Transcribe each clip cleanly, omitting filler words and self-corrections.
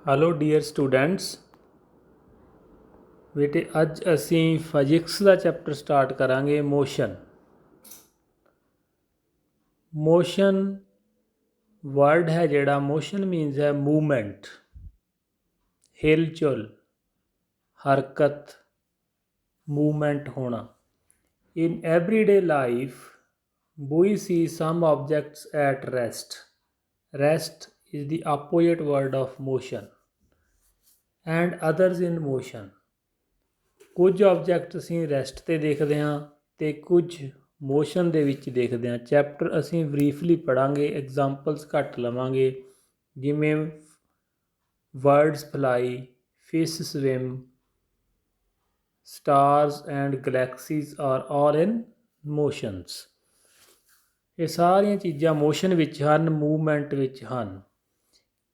Hello dear students, ਬੇਟੇ ਅੱਜ ਅਸੀਂ ਫਿਜ਼ਿਕਸ ਦਾ ਚੈਪਟਰ ਸਟਾਰਟ ਕਰਾਂਗੇ ਮੋਸ਼ਨ। ਮੋਸ਼ਨ ਵਰਡ ਹੈ ਜਿਹੜਾ ਮੋਸ਼ਨ ਮੀਨਸ ਹੈ ਮੂਵਮੈਂਟ, ਹਿਲਚੁਲ, ਹਰਕਤ, ਮੂਵਮੈਂਟ ਹੋਣਾ। In everyday life we see some objects at rest. Rest is the opposite word of motion and others in motion. ਕੁਝ ਆਬਜੈਕਟ ਅਸੀਂ ਰੈਸਟ 'ਤੇ ਦੇਖਦੇ ਹਾਂ ਅਤੇ ਕੁਝ ਮੋਸ਼ਨ ਦੇ ਵਿੱਚ ਦੇਖਦੇ ਹਾਂ। ਚੈਪਟਰ ਅਸੀਂ ਬਰੀਫਲੀ ਪੜ੍ਹਾਂਗੇ, ਐਗਜ਼ਾਮਪਲਸ ਘੱਟ ਲਵਾਂਗੇ, ਜਿਵੇਂ birds fly, fish swim, stars and galaxies are all in motions. ਇਹ ਸਾਰੀਆਂ ਚੀਜ਼ਾਂ ਮੋਸ਼ਨ ਵਿੱਚ ਹਨ, ਮੂਵਮੈਂਟ ਵਿੱਚ ਹਨ।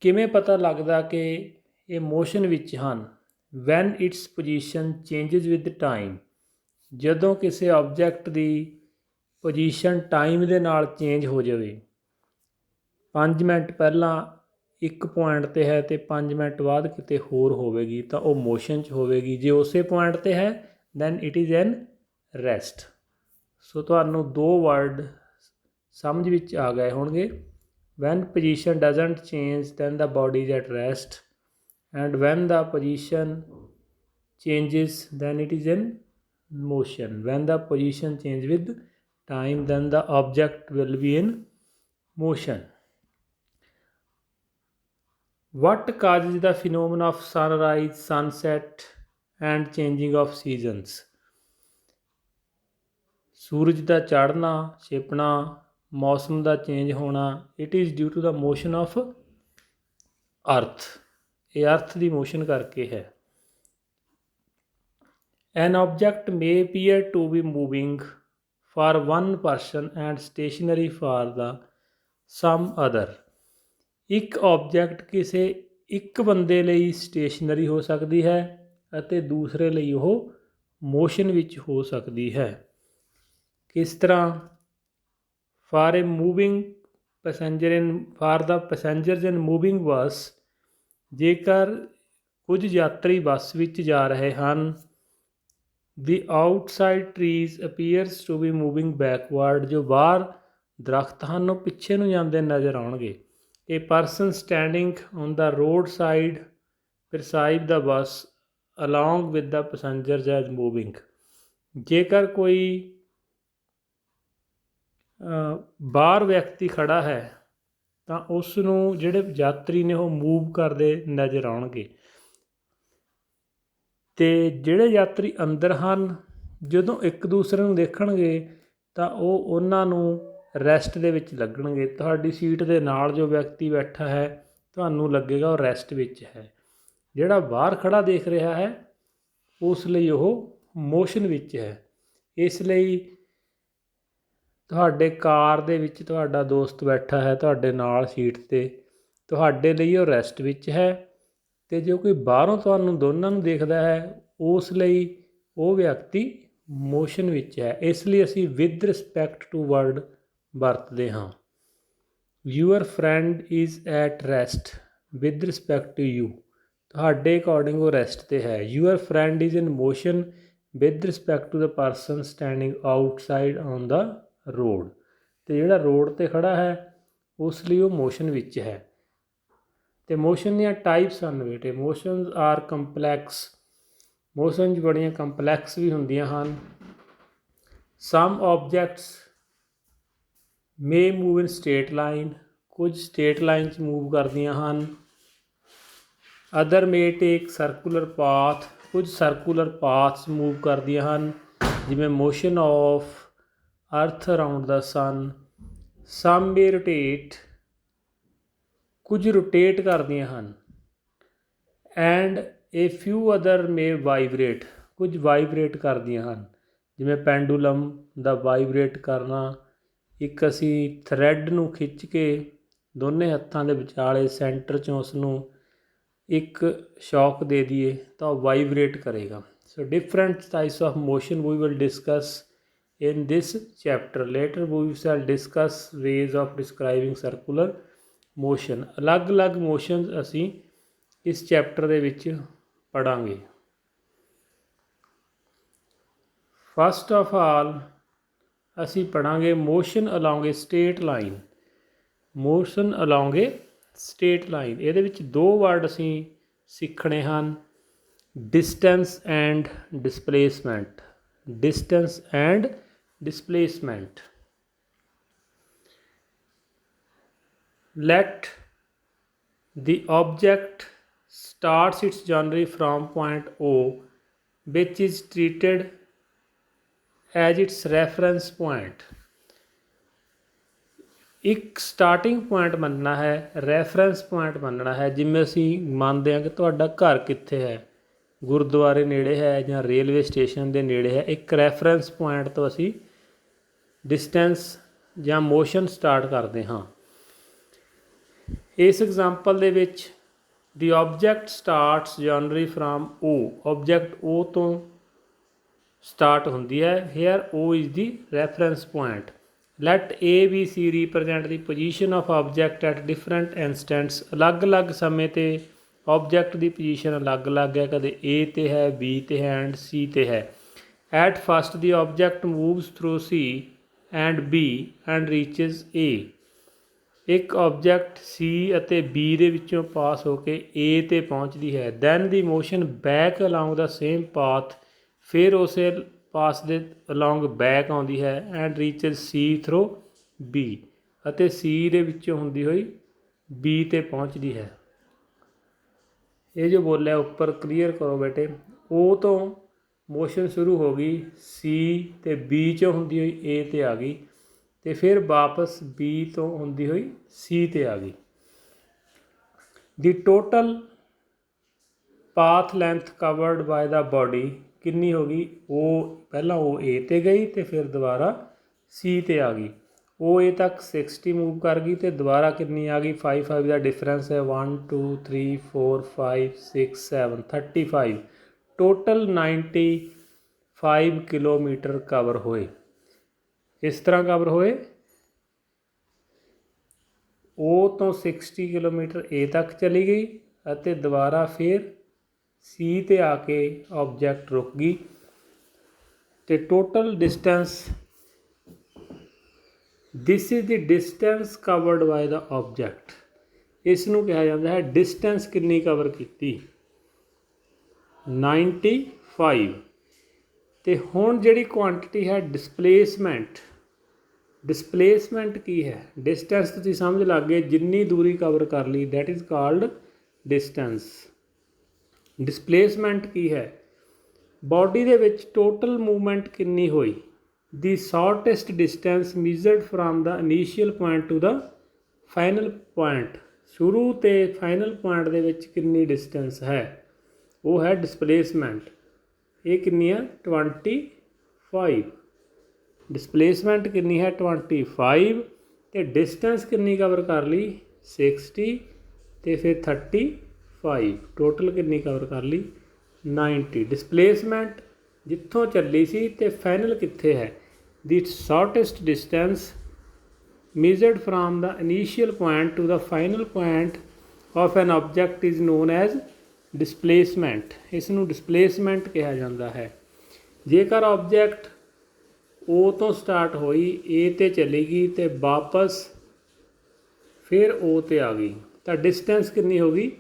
ਕਿਵੇਂ ਪਤਾ ਲੱਗਦਾ ਕਿ ਇਹ ਮੋਸ਼ਨ ਵਿੱਚ ਹਨ? When its position changes with time, ਜਦੋਂ ਕਿਸੇ ਆਬਜੈਕਟ ਦੀ ਪੋਜੀਸ਼ਨ ਟਾਈਮ ਦੇ ਨਾਲ ਚੇਂਜ ਹੋ ਜਾਵੇ। 5 ਮਿੰਟ ਪਹਿਲਾਂ ਇੱਕ ਪੁਆਇੰਟ 'ਤੇ ਹੈ ਅਤੇ 5 ਮਿੰਟ ਬਾਅਦ ਕਿਤੇ ਹੋਰ ਹੋਵੇਗੀ ਤਾਂ ਉਹ ਮੋਸ਼ਨ 'ਚ ਹੋਵੇਗੀ। ਜੇ ਉਸੇ ਪੁਆਇੰਟ 'ਤੇ ਹੈ then it is an rest. So ਤੁਹਾਨੂੰ ਦੋ ਵਰਡ ਸਮਝ ਵਿੱਚ ਆ ਗਏ ਹੋਣਗੇ। When position doesn't change then the body is at rest and when the position changes then it is in motion. When the position change with time then the object will be in motion. What causes the phenomenon of sunrise, sunset and changing of seasons? ਸੂਰਜ ਦਾ ਚੜ੍ਹਨਾ, ਛਿਪਣਾ, ਮੌਸਮ ਦਾ change ਹੋਣਾ, it is due to the motion of earth. ਇਹ ਅਰਥ ਦੀ motion ਕਰਕੇ ਹੈ। An object may appear to be moving for one person and stationary for the some other. ਇੱਕ ਆਬਜੈਕਟ ਕਿਸੇ ਇੱਕ ਬੰਦੇ ਲਈ ਸਟੇਸ਼ਨਰੀ ਹੋ ਸਕਦੀ ਹੈ ਅਤੇ ਦੂਸਰੇ ਲਈ ਉਹ ਮੋਸ਼ਨ ਵਿੱਚ ਹੋ ਸਕਦੀ ਹੈ। ਕਿਸ ਤਰ੍ਹਾਂ? For a moving passenger for the passengers in moving bus, ਜੇਕਰ ਕੁਝ ਯਾਤਰੀ ਬੱਸ ਵਿੱਚ ਜਾ ਰਹੇ ਹਨ, the outside trees appears to be moving backward, ਜੋ ਬਾਹਰ ਦਰਖਤ ਹਨ ਉਹ ਪਿੱਛੇ ਨੂੰ ਜਾਂਦੇ ਨਜ਼ਰ ਆਉਣਗੇ। A person standing on the road side perceives the bus along with the passengers as moving. ਜੇਕਰ ਕੋਈ ਬਾਹਰ ਵਿਅਕਤੀ ਖੜ੍ਹਾ ਹੈ ਤਾਂ ਉਸ ਨੂੰ ਜਿਹੜੇ ਯਾਤਰੀ ਨੇ ਉਹ ਮੂਵ ਕਰਦੇ ਨਜ਼ਰ ਆਉਣਗੇ ਅਤੇ ਜਿਹੜੇ ਯਾਤਰੀ ਅੰਦਰ ਹਨ ਜਦੋਂ ਇੱਕ ਦੂਸਰੇ ਨੂੰ ਦੇਖਣਗੇ ਤਾਂ ਉਹ ਉਹਨਾਂ ਨੂੰ ਰੈਸਟ ਦੇ ਵਿੱਚ ਲੱਗਣਗੇ। ਤੁਹਾਡੀ ਸੀਟ ਦੇ ਨਾਲ ਜੋ ਵਿਅਕਤੀ ਬੈਠਾ ਹੈ ਤੁਹਾਨੂੰ ਲੱਗੇਗਾ ਉਹ ਰੈਸਟ ਵਿੱਚ ਹੈ। ਜਿਹੜਾ ਬਾਹਰ ਖੜ੍ਹਾ ਦੇਖ ਰਿਹਾ ਹੈ ਉਸ ਲਈ ਉਹ ਮੋਸ਼ਨ ਵਿੱਚ ਹੈ। ਇਸ ਲਈ ਤੁਹਾਡੇ ਕਾਰ ਦੇ ਵਿੱਚ ਤੁਹਾਡਾ ਦੋਸਤ ਬੈਠਾ ਹੈ ਤੁਹਾਡੇ ਨਾਲ ਸੀਟ 'ਤੇ, ਤੁਹਾਡੇ ਲਈ ਉਹ ਰੈਸਟ ਵਿੱਚ ਹੈ ਅਤੇ ਜੋ ਕੋਈ ਬਾਹਰੋਂ ਤੁਹਾਨੂੰ ਦੋਨਾਂ ਨੂੰ ਦੇਖਦਾ ਹੈ ਉਸ ਲਈ ਉਹ ਵਿਅਕਤੀ ਮੋਸ਼ਨ ਵਿੱਚ ਹੈ। ਇਸ ਲਈ ਅਸੀਂ ਵਿਦ ਰਿਸਪੈਕਟ ਟੂ ਵਰਡ ਵਰਤਦੇ ਹਾਂ। Your friend is at rest with respect to you, ਤੁਹਾਡੇ ਅਕੋਰਡਿੰਗ ਉਹ ਰੈਸਟ 'ਤੇ ਹੈ। Your friend is in motion with respect to the person standing outside on the road, ਅਤੇ ਜਿਹੜਾ ਰੋਡ 'ਤੇ ਖੜ੍ਹਾ ਹੈ ਉਸ ਲਈ ਉਹ ਮੋਸ਼ਨ ਵਿੱਚ ਹੈ। ਅਤੇ ਮੋਸ਼ਨ ਦੀਆਂ ਟਾਈਪਸ ਹਨ ਬੇਟੇ। ਮੋਸ਼ਨਸ ਆਰ ਕੰਪਲੈਕਸ, ਮੋਸ਼ਨ 'ਚ ਬੜੀਆਂ ਕੰਪਲੈਕਸ ਵੀ ਹੁੰਦੀਆਂ ਹਨ। Some objects may move in straight line, ਕੁਝ ਸਟੇਟ ਲਾਈਨ 'ਚ ਮੂਵ ਕਰਦੀਆਂ ਹਨ। Other may take circular path, ਕੁਝ ਸਰਕੂਲਰ ਪਾਥਸ ਮੂਵ ਕਰਦੀਆਂ ਹਨ, ਜਿਵੇਂ motion of earth around the sun. Some may rotate, ਕੁਝ ਰੋਟੇਟ ਕਰਦੀਆਂ ਹਨ। And a few other may vibrate, ਕੁਝ ਵਾਈਬਰੇਟ ਕਰਦੀਆਂ ਹਨ, ਜਿਵੇਂ ਪੈਂਡੂਲਮ ਦਾ ਵਾਈਬਰੇਟ ਕਰਨਾ। ਇੱਕ ਅਸੀਂ ਥਰੈਡ ਨੂੰ ਖਿੱਚ ਕੇ ਦੋਨੇ ਹੱਥਾਂ ਦੇ ਵਿਚਾਲੇ ਸੈਂਟਰ 'ਚੋਂ ਉਸਨੂੰ ਇੱਕ ਸ਼ੌਕ ਦੇ ਦਈਏ ਤਾਂ ਉਹ ਵਾਈਬਰੇਟ ਕਰੇਗਾ। So different types of motion we will discuss in this chapter. Later we shall discuss ways of describing circular motion. ਅਲੱਗ-ਅਲੱਗ ਮੋਸ਼ਨਸ ਅਸੀਂ ਇਸ ਚੈਪਟਰ ਦੇ ਵਿੱਚ ਪੜਾਂਗੇ। ਫਸਟ ਆਫ ਆਲ ਅਸੀਂ ਪੜਾਂਗੇ motion along a straight line. Motion along a straight line, ਇਹਦੇ ਵਿੱਚ ਦੋ word ਅਸੀਂ ਸਿੱਖਣੇ ਹਨ, distance and displacement. Distance and displacement. Let the object starts its journey from point O, which is treated as its reference point। ਇੱਕ starting point ਮੰਨਣਾ ਹੈ, reference point ਮੰਨਣਾ ਹੈ। ਜਿਵੇਂ ਅਸੀਂ ਮੰਨਦੇ ਹਾਂ ਕਿ ਤੁਹਾਡਾ ਘਰ ਕਿੱਥੇ ਹੈ, ਗੁਰਦੁਆਰੇ ਨੇੜੇ ਹੈ ਜਾਂ ਰੇਲਵੇ ਸਟੇਸ਼ਨ ਦੇ ਨੇੜੇ ਹੈ। ਇੱਕ ਰੈਫਰੈਂਸ ਪੁਆਇੰਟ ਤੋਂ ਅਸੀਂ ਡਿਸਟੈਂਸ ਜਾਂ ਮੋਸ਼ਨ ਸਟਾਰਟ ਕਰਦੇ ਹਾਂ। ਇਸ ਐਗਜ਼ਾਮਪਲ ਦੇ ਵਿੱਚ the object starts journey from O, object O ਤੋਂ ਸਟਾਰਟ ਹੁੰਦੀ ਹੈ। Here O is the reference point. Let A B C represent the position of object at different instants. ਅਲੱਗ-ਅਲੱਗ ਸਮੇਂ 'ਤੇ ਆਬਜੈਕਟ ਦੀ ਪੋਜੀਸ਼ਨ ਅਲੱਗ-ਅਲੱਗ ਹੈ, ਕਦੇ A 'ਤੇ ਹੈ, B 'ਤੇ ਹੈ ਐਂਡ C 'ਤੇ ਹੈ। At first the object moves through C and B and reaches A। ਇੱਕ ਆਬਜੈਕਟ C ਅਤੇ B ਦੇ ਵਿੱਚੋਂ ਪਾਸ ਹੋ ਕੇ A ਤੇ ਪਹੁੰਚਦੀ ਹੈ। ਦੈਨ ਦੀ ਮੋਸ਼ਨ ਬੈਕ ਅਲੋਂਗ ਦਾ ਸੇਮ ਪਾਥ, ਫਿਰ ਉਸੇ ਪਾਸ ਦੇ ਅਲੋਂਗ ਬੈਕ ਆਉਂਦੀ ਹੈ ਐਂਡ ਰੀਚਿਜ਼ C ਥਰੂ B, ਅਤੇ C ਦੇ ਵਿੱਚੋਂ ਹੁੰਦੀ ਹੋਈ B 'ਤੇ ਪਹੁੰਚਦੀ ਹੈ। ਇਹ ਜੋ ਬੋਲਿਆ ਉੱਪਰ ਕਲੀਅਰ ਕਰੋ ਬੇਟੇ। O ਤੋਂ ਮੋਸ਼ਨ ਸ਼ੁਰੂ ਹੋ ਗਈ, C ਅਤੇ B 'ਚੋਂ ਹੁੰਦੀ ਹੋਈ A 'ਤੇ ਆ ਗਈ, ਅਤੇ ਫਿਰ ਵਾਪਸ B ਤੋਂ ਹੁੰਦੀ ਹੋਈ C 'ਤੇ ਆ ਗਈ। The total path length covered by the body ਕਿੰਨੀ ਹੋ ਗਈ? ਪਹਿਲਾਂ ਉਹ A 'ਤੇ ਗਈ ਅਤੇ ਫਿਰ ਦੁਬਾਰਾ C 'ਤੇ ਆ ਗਈ। ਉਹ A ਤੱਕ 60 ਮੂਵ ਕਰ ਗਈ ਅਤੇ ਦੁਬਾਰਾ ਕਿੰਨੀ ਆ ਗਈ? 5 ਦਾ ਡਿਫਰੈਂਸ ਹੈ, 1 2 3 4 5 6 7 35। ਟੋਟਲ 95 ਕਿਲੋਮੀਟਰ ਕਵਰ ਹੋਏ। ਇਸ ਤਰ੍ਹਾਂ ਕਵਰ ਹੋਏ, O ਤੋਂ 60 ਕਿਲੋਮੀਟਰ A ਤੱਕ ਚਲੀ ਗਈ ਅਤੇ ਦੁਬਾਰਾ ਫਿਰ C 'ਤੇ ਆ ਕੇ ਆਬਜੈਕਟ ਰੁਕ ਗਈ, ਅਤੇ total distance, this is the distance covered by the object. ਇਸ ਨੂੰ ਕਿਹਾ ਜਾਂਦਾ ਹੈ ਡਿਸਟੈਂਸ ਕਿੰਨੀ ਕਵਰ ਕੀਤੀ? 95। ਅਤੇ ਹੁਣ ਜਿਹੜੀ ਕੁਆਂਟਿਟੀ ਹੈ ਡਿਸਪਲੇਸਮੈਂਟ। ਡਿਸਪਲੇਸਮੈਂਟ ਕੀ ਹੈ? ਡਿਸਟੈਂਸ ਤੁਸੀਂ ਸਮਝ ਲੱਗ ਗਏ, ਜਿੰਨੀ ਦੂਰੀ ਕਵਰ ਕਰ ਲਈ that is called distance. Displacement ਕੀ ਹੈ? ਬਾਡੀ ਦੇ ਵਿੱਚ ਟੋਟਲ ਮੂਵਮੈਂਟ ਕਿੰਨੀ ਹੋਈ? The shortest distance measured from the initial point to the final point. ਸ਼ੁਰੂ ਅਤੇ ਫਾਈਨਲ ਪੁਆਇੰਟ ਦੇ ਵਿੱਚ ਕਿੰਨੀ ਡਿਸਟੈਂਸ ਹੈ, ਉਹ ਹੈ ਡਿਸਪਲੇਸਮੈਂਟ। ਇਹ ਕਿੰਨੀ ਹੈ? 25। ਡਿਸਪਲੇਸਮੈਂਟ ਕਿੰਨੀ ਹੈ? 25। ਅਤੇ ਡਿਸਟੈਂਸ ਕਿੰਨੀ ਕਵਰ ਕਰ ਲਈ? 60 ਅਤੇ ਫਿਰ 35। ਟੋਟਲ ਕਿੰਨੀ ਕਵਰ ਕਰ ਲਈ? 90। ਡਿਸਪਲੇਸਮੈਂਟ ਜਿੱਥੋਂ ਚੱਲੀ ਸੀ ਅਤੇ ਫਾਈਨਲ ਕਿੱਥੇ ਹੈ? ਦੀ shortest distance measured from the initial point to the final point of an object is known as displacement। ਇਸ ਨੂੰ displacement ਕਿਹਾ ਜਾਂਦਾ ਹੈ। ਜੇਕਰ ਆਬਜੈਕਟ O ਤੋਂ ਸਟਾਰਟ ਹੋਈ, A 'ਤੇ ਚਲੀ ਗਈ ਅਤੇ ਵਾਪਸ ਫਿਰ O 'ਤੇ ਆ ਗਈ, ਤਾਂ ਡਿਸਟੈਂਸ ਕਿੰਨੀ ਹੋ ਗਈ?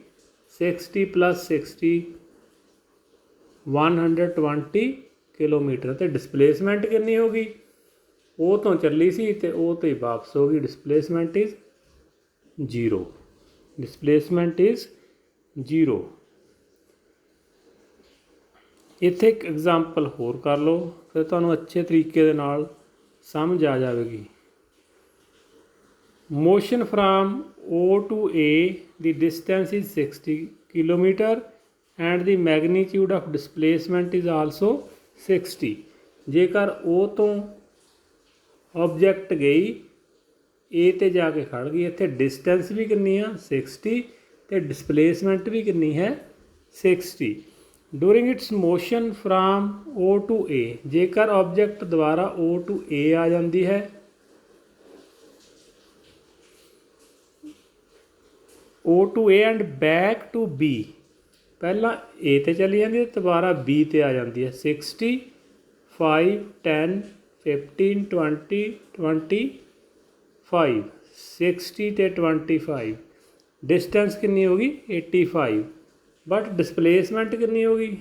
60 + 60 120 ਕਿਲੋਮੀਟਰ। ਅਤੇ ਡਿਸਪਲੇਸਮੈਂਟ ਕਿੰਨੀ ਹੋ ਗਈ? O ਤੋਂ ਚੱਲੀ ਸੀ ਅਤੇ O 'ਤੇ ਵਾਪਸ ਹੋ ਗਈ। Displacement is 0। Displacement is 0। ਇੱਥੇ ਇੱਕ ਐਗਜ਼ਾਮਪਲ ਹੋਰ ਕਰ ਲਓ, ਫਿਰ ਤੁਹਾਨੂੰ ਅੱਛੇ ਤਰੀਕੇ ਦੇ ਨਾਲ ਸਮਝ ਆ ਜਾਵੇਗੀ। Motion from O to A the distance is 60 kilometre and the magnitude of displacement is also 60। ਜੇਕਰ O ਤੋਂ ਆਬਜੈਕਟ ਗਈ, A 'ਤੇ ਜਾ ਕੇ ਖੜ੍ਹ ਗਈ, ਇੱਥੇ ਡਿਸਟੈਂਸ ਵੀ ਕਿੰਨੀ ਆ? 60 ਅਤੇ ਡਿਸਪਲੇਸਮੈਂਟ ਵੀ ਕਿੰਨੀ ਹੈ? 60। During it's motion from O to A, ਜੇਕਰ ਆਬਜੈਕਟ ਦੁਬਾਰਾ O to A ਆ ਜਾਂਦੀ ਹੈ, O to A and back to B, ਪਹਿਲਾਂ A ਤੇ ਚਲੀ ਜਾਂਦੀ ਹੈ, ਦੁਬਾਰਾ B ਤੇ ਆ ਜਾਂਦੀ ਹੈ। 60 5 10 15 20 25 60 ਤੇ 25 ਡਿਸਟੈਂਸ ਕਿੰਨੀ ਹੋ ਗਈ 85। ਬਟ ਡਿਸਪਲੇਸਮੈਂਟ ਕਿੰਨੀ ਹੋ ਗਈ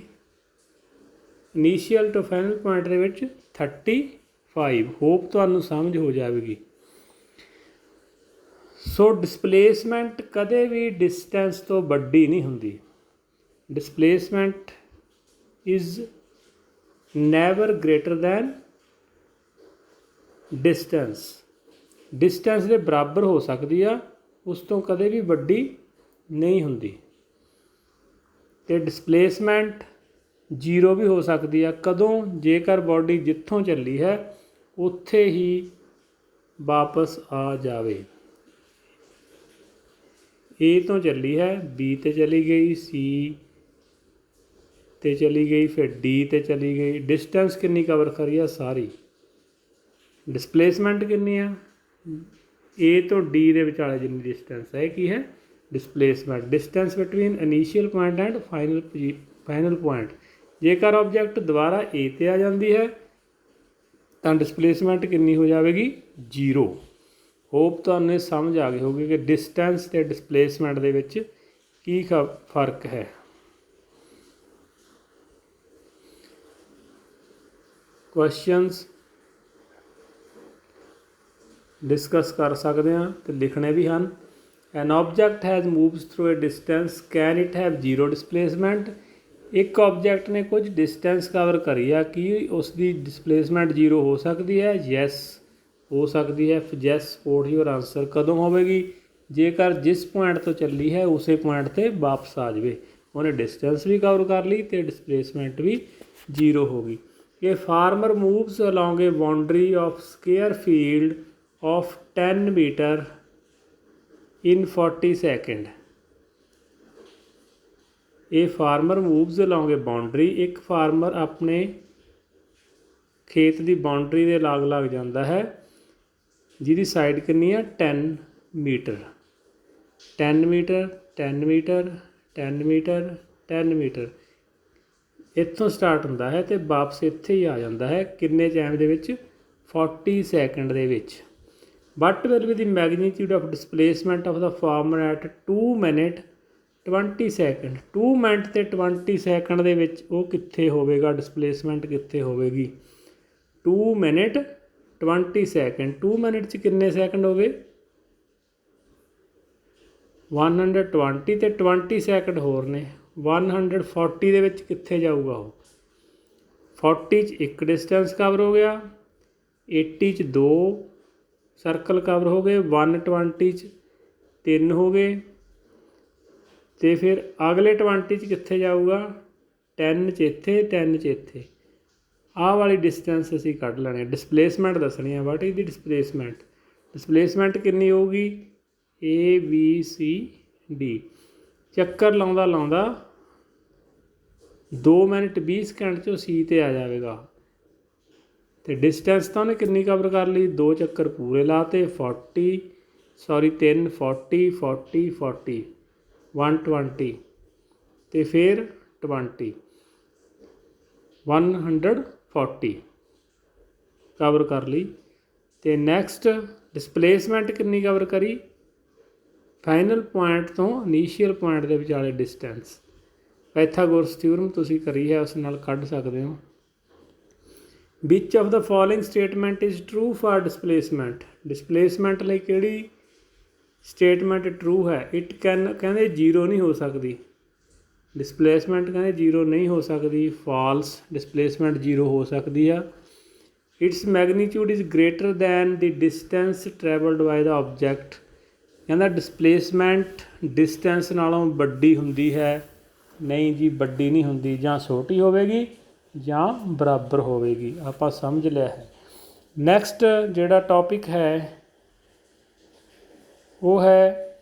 ਇਨੀਸ਼ੀਅਲ ਟੂ ਫਾਈਨਲ ਪੁਆਇੰਟ ਦੇ ਵਿੱਚ 35। ਹੋਪ ਤੁਹਾਨੂੰ ਸਮਝ ਹੋ ਜਾਵੇਗੀ। ਸੋ ਡਿਸਪਲੇਸਮੈਂਟ ਕਦੇ ਵੀ ਡਿਸਟੈਂਸ ਤੋਂ ਵੱਡੀ ਨਹੀਂ ਹੁੰਦੀ। Displacement is never greater then distance. Distance ਦੇ ਬਰਾਬਰ ਹੋ ਸਕਦੀ ਆ, ਉਸ ਤੋਂ ਕਦੇ ਵੀ ਵੱਡੀ ਨਹੀਂ ਹੁੰਦੀ। ਅਤੇ ਡਿਸਪਲੇਸਮੈਂਟ 0 ਵੀ ਹੋ ਸਕਦੀ ਆ। ਕਦੋਂ? ਜੇਕਰ ਬਾਡੀ ਜਿੱਥੋਂ ਚੱਲੀ ਹੈ ਉੱਥੇ ਹੀ ਵਾਪਸ ਆ ਜਾਵੇ। A ਤੋਂ ਚੱਲੀ ਹੈ, B ਤੇ ਚਲੀ ਗਈ, C ਤੇ ਚਲੀ ਗਈ, ਫਿਰ D ਤੇ ਚਲੀ ਗਈ। ਡਿਸਟੈਂਸ ਕਿੰਨੀ ਕਵਰ ਕਰੀ ਆ ਸਾਰੀ। ਡਿਸਪਲੇਸਮੈਂਟ ਕਿੰਨੀ ਆ A ਤੋਂ D ਦੇ ਵਿਚਾਲੇ ਜਿੰਨੀ ਡਿਸਟੈਂਸ ਹੈ, ਇਹ ਕੀ ਹੈ displacement. Distance between initial point and final point. ਜੇਕਰ ਆਬਜੈਕਟ ਦੁਬਾਰਾ A ਤੇ ਆ ਜਾਂਦੀ ਹੈ ਤਾਂ ਡਿਸਪਲੇਸਮੈਂਟ ਕਿੰਨੀ ਹੋ ਜਾਵੇਗੀ 0। ਹੋਪ ਤੁਹਾਨੂੰ ਸਮਝ ਆ ਗਈ ਹੋਊਗੀ ਕਿ ਡਿਸਟੈਂਸ ਅਤੇ ਡਿਸਪਲੇਸਮੈਂਟ ਦੇ ਵਿੱਚ ਕੀ ਫਰਕ ਹੈ। ਕੁਐਸਚਨਸ ਡਿਸਕਸ ਕਰ ਸਕਦੇ ਹਾਂ ਅਤੇ ਲਿਖਣੇ ਵੀ ਹਨ। An object has moves through a distance, can it have 0 displacement. ਇੱਕ ਆਬਜੈਕਟ ਨੇ ਕੁਝ ਡਿਸਟੈਂਸ ਕਵਰ ਕਰੀ ਆ, ਕੀ ਉਸ ਦੀ ਡਿਸਪਲੇਸਮੈਂਟ 0 ਹੋ ਸਕਦੀ ਹੈ? ਯੈਸ ਹੋ ਸਕਦੀ ਹੈ। Yes support your answer. ਕਦੋਂ ਹੋਵੇਗੀ? ਜੇਕਰ ਜਿਸ ਪੁਆਇੰਟ ਤੋਂ ਚੱਲੀ ਹੈ ਉਸੇ ਪੁਆਇੰਟ 'ਤੇ ਵਾਪਸ ਆ ਜਾਵੇ। ਉਹਨੇ ਡਿਸਟੈਂਸ ਵੀ ਕਵਰ ਕਰ ਲਈ ਅਤੇ ਡਿਸਪਲੇਸਮੈਂਟ ਵੀ 0 ਹੋ ਗਈ। ਇਹ farmer moves along a boundary of square field of 10 metre in 40 second. ਇਹ farmer moves along a boundary. ਇੱਕ ਫਾਰਮਰ ਆਪਣੇ ਖੇਤ ਦੀ ਬਾਉਂਡਰੀ ਦੇ ਲਾਗ ਜਾਂਦਾ ਹੈ, ਜਿਹਦੀ ਸਾਈਡ ਕਿੰਨੀ ਆ 10 metre. 10 metre 10 metre 10 metre 10 metre ਇੱਥੋਂ ਸਟਾਰਟ ਹੁੰਦਾ ਹੈ ਅਤੇ ਵਾਪਸ ਇੱਥੇ ਹੀ ਆ ਜਾਂਦਾ ਹੈ। ਕਿੰਨੇ ਟਾਈਮ ਦੇ ਵਿੱਚ? 40 ਸੈਕਿੰਡ ਦੇ ਵਿੱਚ। What will be the magnitude of displacement of the farmer at 2 minute 20 second? 2 minute ਅਤੇ 20 ਸੈਕਿੰਡ ਦੇ ਵਿੱਚ ਉਹ ਕਿੱਥੇ ਹੋਵੇਗਾ? ਡਿਸਪਲੇਸਮੈਂਟ ਕਿੱਥੇ ਹੋਵੇਗੀ? 2 ਮਿੰਟ 20 ਸੈਕਿੰਡ। 2 ਮਿੰਟ 'ਚ ਕਿੰਨੇ ਸੈਕਿੰਡ ਹੋ ਗਏ? 120 ਅਤੇ 20 ਸੈਕਿੰਡ ਹੋਰ ਨੇ 140 ਦੇ ਵਿੱਚ ਕਿੱਥੇ ਜਾਊਗਾ ਉਹ? 40 'ਚ ਇੱਕ ਡਿਸਟੈਂਸ ਕਵਰ ਹੋ ਗਿਆ, 80 'ਚ 2 ਸਰਕਲ ਕਵਰ ਹੋ ਗਏ, 120 'ਚ 3 ਹੋ ਗਏ ਅਤੇ ਫਿਰ ਅਗਲੇ 20 'ਚ ਕਿੱਥੇ ਜਾਊਗਾ? 10 'ਚ ਇੱਥੇ 10 'ਚ ਇੱਥੇ। ਆਹ ਵਾਲੀ ਡਿਸਟੈਂਸ ਅਸੀਂ ਕੱਢ ਲੈਣੀ। ਡਿਸਪਲੇਸਮੈਂਟ ਦੱਸਣੀ ਹੈ। ਵਾਟ ਇਜ਼ ਦੀ ਡਿਸਪਲੇਸਮੈਂਟ? ਡਿਸਪਲੇਸਮੈਂਟ ਕਿੰਨੀ ਹੋਊਗੀ? ABCD। ਚੱਕਰ ਲਾਉਂਦਾ 2 ਮਿੰਟ 20 ਸਕਿੰਟ 'ਚੋਂ C 'ਤੇ ਆ ਜਾਵੇਗਾ। ਅਤੇ ਡਿਸਟੈਂਸ ਤਾਂ ਉਹਨੇ ਕਿੰਨੀ ਕਵਰ ਕਰ ਲਈ? 2 ਚੱਕਰ ਪੂਰੇ ਲਾਤੇ 3 40 40 120 ਅਤੇ ਫਿਰ 20 140 ਕਵਰ ਕਰ ਲਈ। ਅਤੇ ਨੈਕਸਟ ਡਿਸਪਲੇਸਮੈਂਟ ਕਿੰਨੀ ਕਵਰ ਕਰੀ? ਫਾਈਨਲ ਪੁਆਇੰਟ ਤੋਂ ਇਨੀਸ਼ੀਅਲ ਪੁਆਇੰਟ ਦੇ ਵਿਚਾਲੇ ਡਿਸਟੈਂਸ। ਪਾਇਥਾਗੋਰਸ ਥਿਊਰਮ ਤੁਸੀਂ ਕਰੀ ਹੈ, ਉਸ ਨਾਲ ਕੱਢ ਸਕਦੇ ਹੋ। Which of the following statement is true for displacement? Displacement ਲਈ ਕਿਹੜੀ ਸਟੇਟਮੈਂਟ ਟਰੂ ਹੈ? ਇਟ ਕਹਿੰਦੇ 0 ਨਹੀਂ ਹੋ ਸਕਦੀ। ਡਿਸਪਲੇਸਮੈਂਟ ਕਹਿੰਦੇ 0 ਨਹੀਂ ਹੋ ਸਕਦੀ। ਫਾਲਸ। ਡਿਸਪਲੇਸਮੈਂਟ 0 ਹੋ ਸਕਦੀ ਆ। It's ਮੈਗਨੀਚਿਊਡ is greater then the distance travelled bye the object. ਕਹਿੰਦਾ ਡਿਸਪਲੇਸਮੈਂਟ ਡਿਸਟੈਂਸ ਨਾਲੋਂ ਵੱਡੀ ਹੁੰਦੀ ਹੈ। ਨਹੀਂ ਜੀ, ਵੱਡੀ ਨਹੀਂ ਹੁੰਦੀ। ਜਾਂ ਛੋਟੀ ਹੋਵੇਗੀ ਜਾਂ ਬਰਾਬਰ ਹੋਵੇਗੀ। ਆਪਾਂ ਸਮਝ ਲਿਆ ਹੈ। ਨੈਕਸਟ ਜਿਹੜਾ ਟੌਪਿਕ ਹੈ ਉਹ ਹੈ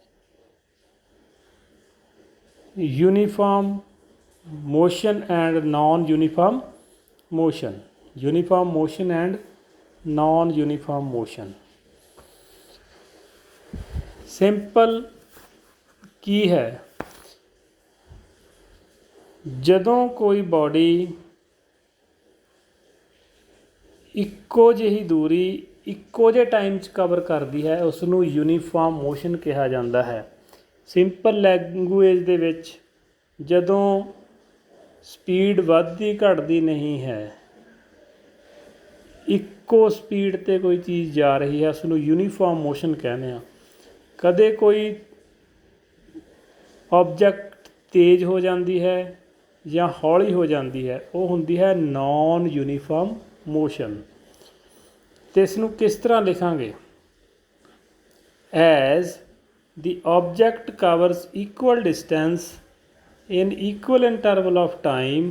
uniform motion and non uniform motion. Uniform motion and non uniform motion. Simple ਕੀ ਹੈ? ਜਦੋਂ ਕੋਈ ਬੋਡੀ ਇੱਕੋ ਜਿਹੀ ਦੂਰੀ ਇੱਕੋ ਜਿਹੇ ਟਾਈਮ 'ਚ ਕਵਰ ਕਰਦੀ ਹੈ ਉਸ ਨੂੰ ਯੂਨੀਫਾਰਮ ਮੋਸ਼ਨ ਕਿਹਾ ਜਾਂਦਾ ਹੈ। ਸਿੰਪਲ ਲੈਂਗੁਏਜ ਦੇ ਵਿੱਚ ਜਦੋਂ ਸਪੀਡ ਵੱਧਦੀ ਘਟਦੀ ਨਹੀਂ ਹੈ, ਇੱਕੋ ਸਪੀਡ 'ਤੇ ਕੋਈ ਚੀਜ਼ ਜਾ ਰਹੀ ਹੈ, ਉਸ ਨੂੰ ਯੂਨੀਫਾਰਮ ਮੋਸ਼ਨ ਕਹਿੰਦੇ ਹਾਂ। ਕਦੇ ਕੋਈ ਆਬਜੈਕਟ ਤੇਜ਼ ਹੋ ਜਾਂਦੀ ਹੈ ਜਾਂ ਹੌਲੀ ਹੋ ਜਾਂਦੀ ਹੈ, ਉਹ ਹੁੰਦੀ ਹੈ ਨੌਨ ਯੂਨੀਫਾਰਮ ਮੋਸ਼ਨ। ਅਤੇ ਇਸ ਨੂੰ ਕਿਸ ਤਰ੍ਹਾਂ ਲਿਖਾਂਗੇ? As the object covers equal distance in equal interval of time,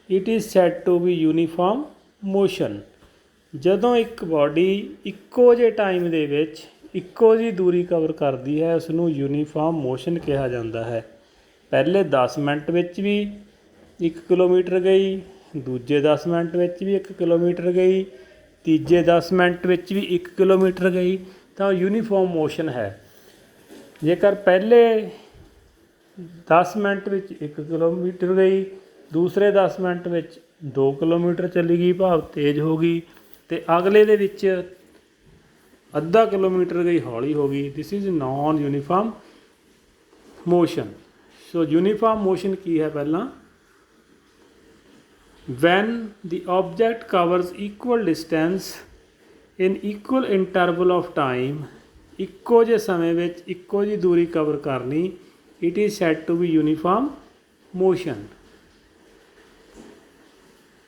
it is said to be uniform motion। ਜਦੋਂ ਇੱਕ ਬੋਡੀ ਇੱਕੋ ਜਿਹੇ ਟਾਈਮ ਦੇ ਵਿੱਚ ਇੱਕੋ ਜਿਹੀ ਦੂਰੀ ਕਵਰ ਕਰਦੀ ਹੈ ਉਸ ਨੂੰ ਯੂਨੀਫਾਰਮ ਮੋਸ਼ਨ ਕਿਹਾ ਜਾਂਦਾ ਹੈ। ਪਹਿਲੇ 10 ਮਿੰਟ ਵਿੱਚ ਵੀ 1 ਕਿਲੋਮੀਟਰ ਗਈ, ਦੂਜੇ 10 ਮਿੰਟ ਵਿੱਚ ਵੀ 1 ਕਿਲੋਮੀਟਰ ਗਈ, ਤੀਜੇ 10 ਮਿੰਟ ਵਿੱਚ ਵੀ 1 ਕਿਲੋਮੀਟਰ ਗਈ, ਤਾਂ ਯੂਨੀਫਾਰਮ ਮੋਸ਼ਨ ਹੈ। ਜੇਕਰ ਪਹਿਲੇ 10 ਮਿੰਟ ਵਿੱਚ 1 ਕਿਲੋਮੀਟਰ ਗਈ, ਦੂਸਰੇ 10 ਮਿੰਟ ਵਿੱਚ 2 ਕਿਲੋਮੀਟਰ ਚਲੀ ਗਈ, ਭਾਵ ਤੇਜ਼ ਹੋ ਗਈ, ਅਤੇ ਅਗਲੇ ਦੇ ਵਿੱਚ ਅੱਧਾ ਕਿਲੋਮੀਟਰ ਗਈ, ਹੌਲੀ ਹੋ ਗਈ। This is non uniform motion. So uniform motion ਕੀ ਹੈ? ਪਹਿਲਾਂ when the object covers equal distance in equal interval of time, ਇੱਕੋ ਜਿਹੇ ਸਮੇਂ ਵਿੱਚ ਇੱਕੋ ਜਿਹੀ ਦੂਰੀ ਕਵਰ ਕਰਨੀ, it is said to be uniform motion।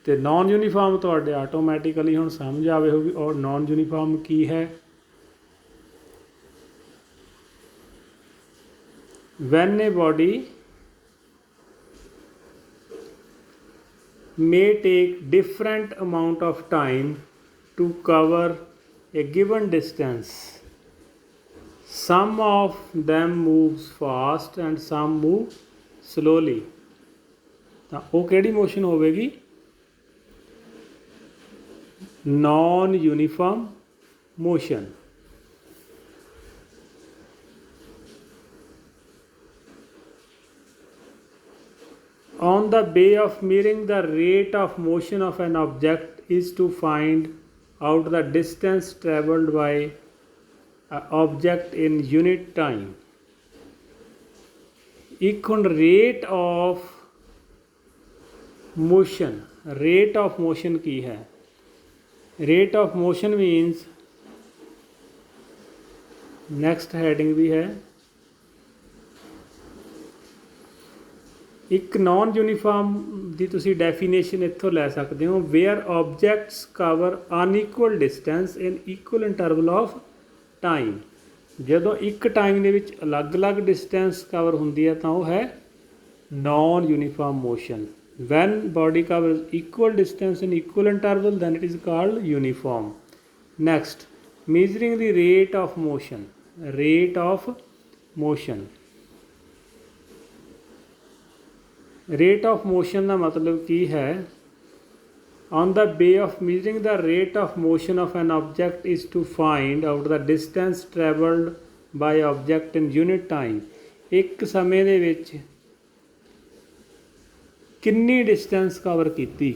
ਅਤੇ ਨੋਨ ਯੂਨੀਫਾਰਮ ਤੁਹਾਡੇ ਆਟੋਮੈਟਿਕਲੀ ਹੁਣ ਸਮਝ ਆਵੇ ਹੋਗੀ। ਔਰ ਨੋਨ ਯੂਨੀਫਾਰਮ ਕੀ ਹੈ? when a body may take different amount of time to cover a given distance, some of them moves fast and some move slowly, ਤਾਂ ਉਹ ਕਿਹੜੀ ਮੋਸ਼ਨ ਹੋਵੇਗੀ? Non uniform motion. On the way of measuring the rate of motion of an object is to find out the distance travelled by an object in unit time। ਇੱਕ ਹੁਣ rate of motion, rate of motion ਕੀ ਹੈ? rate of motion means, next heading ਵੀ ਹੈ, ਇੱਕ non uniform ਦੀ ਤੁਸੀਂ definition ਇੱਥੋਂ ਲੈ ਸਕਦੇ ਹੋ। Where objects cover unequal distance in equal interval of time. ਜਦੋਂ ਇੱਕ ਟਾਈਮ ਦੇ ਵਿੱਚ ਅਲੱਗ-ਅਲੱਗ ਡਿਸਟੈਂਸ ਕਵਰ ਹੁੰਦੀ ਹੈ ਤਾਂ ਉਹ ਹੈ non uniform motion. When body covers equal distance in equal interval then it is called uniform. Next, measuring the rate of motion. Rate of motion, rate of motion ਦਾ ਮਤਲਬ ਕੀ ਹੈ? on the way of measuring the rate of motion of an object is to find out the distance travelled by object in unit time। ਇੱਕ ਸਮੇਂ ਦੇ ਵਿੱਚ ਕਿੰਨੀ distance cover ਕੀਤੀ,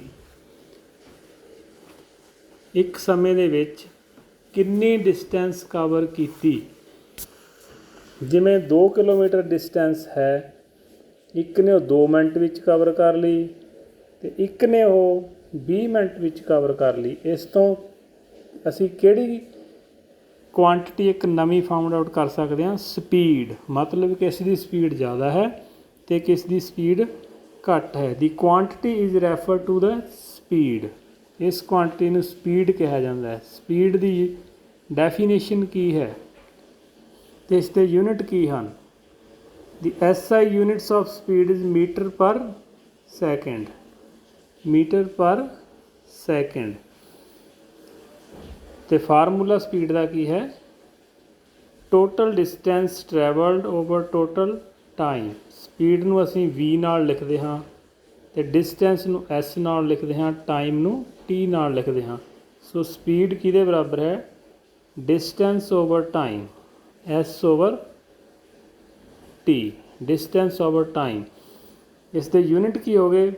ਇੱਕ ਸਮੇਂ ਦੇ ਵਿੱਚ ਕਿੰਨੀ ਡਿਸਟੈਂਸ ਕਵਰ ਕੀਤੀ। ਜਿਵੇਂ 2 ਕਿਲੋਮੀਟਰ ਡਿਸਟੈਂਸ ਹੈ, ਇੱਕ ਨੇ ਉਹ 2 ਮਿੰਟ ਵਿੱਚ ਕਵਰ ਕਰ ਲਈ ਅਤੇ ਇੱਕ ਨੇ ਉਹ 20 ਮਿੰਟ ਵਿੱਚ ਕਵਰ ਕਰ ਲਈ। ਇਸ ਤੋਂ ਅਸੀਂ ਕਿਹੜੀ ਕੁਆਂਟਿਟੀ ਇੱਕ ਨਵੀਂ ਫਾਊਂਡ ਆਊਟ ਕਰ ਸਕਦੇ ਹਾਂ? ਸਪੀਡ, ਮਤਲਬ ਕਿਸ ਦੀ ਸਪੀਡ ਜ਼ਿਆਦਾ ਹੈ ਅਤੇ ਕਿਸ ਦੀ ਸਪੀਡ ਘੱਟ ਹੈ। The quantity is refer to the speed. ਇਸ ਕੁਆਂਟਿਟੀ ਨੂੰ ਸਪੀਡ ਕਿਹਾ ਜਾਂਦਾ ਹੈ। ਸਪੀਡ ਦੀ ਡੈਫੀਨੇਸ਼ਨ ਕੀ ਹੈ ਅਤੇ ਇਸ ਦੇ ਯੂਨਿਟ ਕੀ ਹਨ? The SI units of speed is meter per second। meter per second। ਤੇ ਫਾਰਮੂਲਾ ਸਪੀਡ ਦਾ ਕੀ ਹੈ? Total distance travelled over total time. Speed ਨੂੰ ਅਸੀਂ V ਨਾਲ ਲਿਖਦੇ ਹਾਂ ਅਤੇ ਡਿਸਟੈਂਸ ਨੂੰ S ਨਾਲ ਲਿਖਦੇ ਹਾਂ, ਟਾਈਮ ਨੂੰ T ਨਾਲ ਲਿਖਦੇ ਹਾਂ। ਸੋ ਸਪੀਡ ਕਿਹਦੇ ਬਰਾਬਰ ਹੈ? Distance over time, S over T, distance over time। ਇਸ ਦੇ ਯੂਨਿਟ ਕੀ ਹੋ ਗਏ,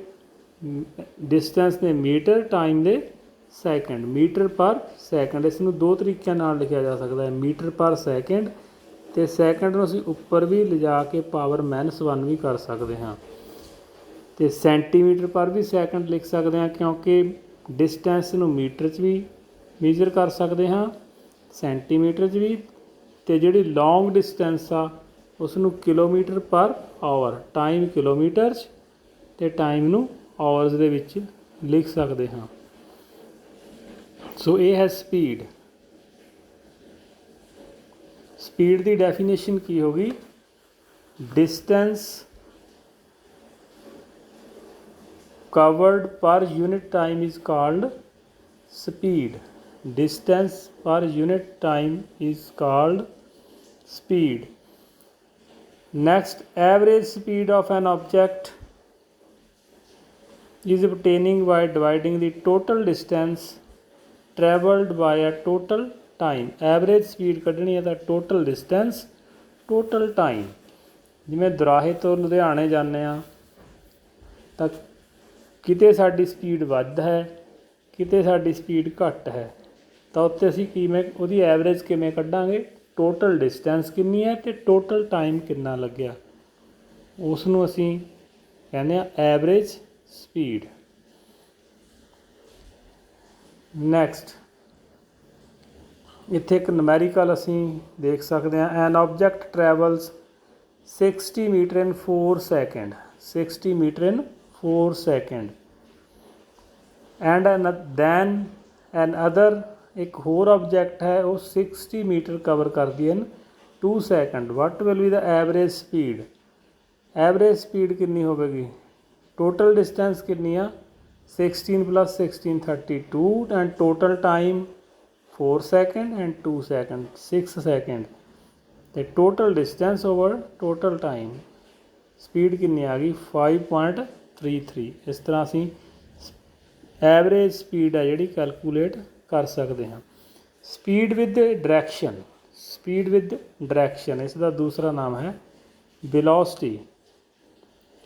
ਡਿਸਟੈਂਸ ਦੇ ਮੀਟਰ, ਟਾਈਮ ਦੇ ਸੈਕਿੰਡ। ਮੀਟਰ ਪਰ ਸੈਕਿੰਡ, ਇਸ ਨੂੰ ਦੋ ਤਰੀਕਿਆਂ ਨਾਲ ਲਿਖਿਆ ਜਾ ਸਕਦਾ ਹੈ, ਮੀਟਰ ਪਰ ਸੈਕਿੰਡ, ਅਤੇ ਸੈਕਿੰਡ ਨੂੰ ਅਸੀਂ ਉੱਪਰ ਵੀ ਲਿਜਾ ਕੇ ਪਾਵਰ -1 ਵੀ ਕਰ ਸਕਦੇ ਹਾਂ। ਅਤੇ ਸੈਂਟੀਮੀਟਰ ਪਰ ਵੀ ਸੈਕਿੰਡ ਲਿਖ ਸਕਦੇ ਹਾਂ, ਕਿਉਂਕਿ ਡਿਸਟੈਂਸ ਨੂੰ ਮੀਟਰ 'ਚ ਵੀ ਮੇਜਰ ਕਰ ਸਕਦੇ ਹਾਂ, ਸੈਂਟੀਮੀਟਰ 'ਚ ਵੀ, ਅਤੇ ਜਿਹੜੀ ਲੌਂਗ ਡਿਸਟੈਂਸ ਆ ਉਸ ਨੂੰ ਕਿਲੋਮੀਟਰ ਪਰ ਆਵਰ, ਟਾਈਮ ਕਿਲੋਮੀਟਰ 'ਚ ਅਤੇ ਟਾਈਮ ਨੂੰ ਆਵਰਸ ਦੇ ਵਿੱਚ ਲਿਖ ਸਕਦੇ ਹਾਂ। ਸੋ ਇਹ ਹੈ ਸਪੀਡ। ਸਪੀਡ ਦੀ ਡੈਫੀਨੇਸ਼ਨ ਕੀ ਹੋ ਗਈ, distance covered per unit time is called speed. Distance per unit time is called speed. Next, average speed of an object is obtaining by dividing the total distance traveled by a total time. Average speed ਕੱਢਣੀ ਹੈ ਤਾਂ total distance, total time। ਜਿਵੇਂ ਦੁਰਾਹੇ ਤੋਂ ਲੁਧਿਆਣੇ ਜਾਂਦੇ ਹਾਂ ਤਾਂ ਕਿਤੇ ਸਾਡੀ ਸਪੀਡ ਵੱਧ ਹੈ, ਕਿਤੇ ਸਾਡੀ ਸਪੀਡ ਘੱਟ ਹੈ, ਤਾਂ ਉੱਥੇ ਅਸੀਂ ਕਿਵੇਂ ਉਹਦੀ ਐਵਰੇਜ ਕਿਵੇਂ ਕੱਢਾਂਗੇ, ਟੋਟਲ ਡਿਸਟੈਂਸ ਕਿੰਨੀ ਹੈ ਅਤੇ ਟੋਟਲ ਟਾਈਮ ਕਿੰਨਾ ਲੱਗਿਆ, ਉਸ ਨੂੰ ਅਸੀਂ ਕਹਿੰਦੇ ਹਾਂ ਐਵਰੇਜ ਸਪੀਡ। ਨੈਕਸਟ, ਇੱਥੇ ਇੱਕ ਨੁਮੈਰੀਕਲ ਅਸੀਂ ਦੇਖ ਸਕਦੇ ਹਾਂ, an object travels 60 metre in 4 second, 60 metre in 4 second, and then another, ਇੱਕ ਹੋਰ ਆਬਜੈਕਟ ਹੈ ਉਹ 60 ਮੀਟਰ ਕਵਰ ਕਰਦੀ in 2 second. What will be the average speed, average speed ਕਿੰਨੀ ਹੋਵੇਗੀ, ਟੋਟਲ ਡਿਸਟੈਂਸ ਕਿੰਨੀ ਆ, 16 + 16 32, and total time 4 second and 2 second, 6 second, ਅਤੇ total distance over total time, speed ਕਿੰਨੀ ਆ ਗਈ 5.33। ਇਸ ਤਰ੍ਹਾਂ ਅਸੀਂ ਐਵਰੇਜ ਸਪੀਡ ਹੈ ਜਿਹੜੀ ਕੈਲਕੂਲੇਟ ਕਰ ਸਕਦੇ ਹਾਂ। Speed with direction, speed with direction ਇਸ ਦਾ ਦੂਸਰਾ ਨਾਮ ਹੈ velocity.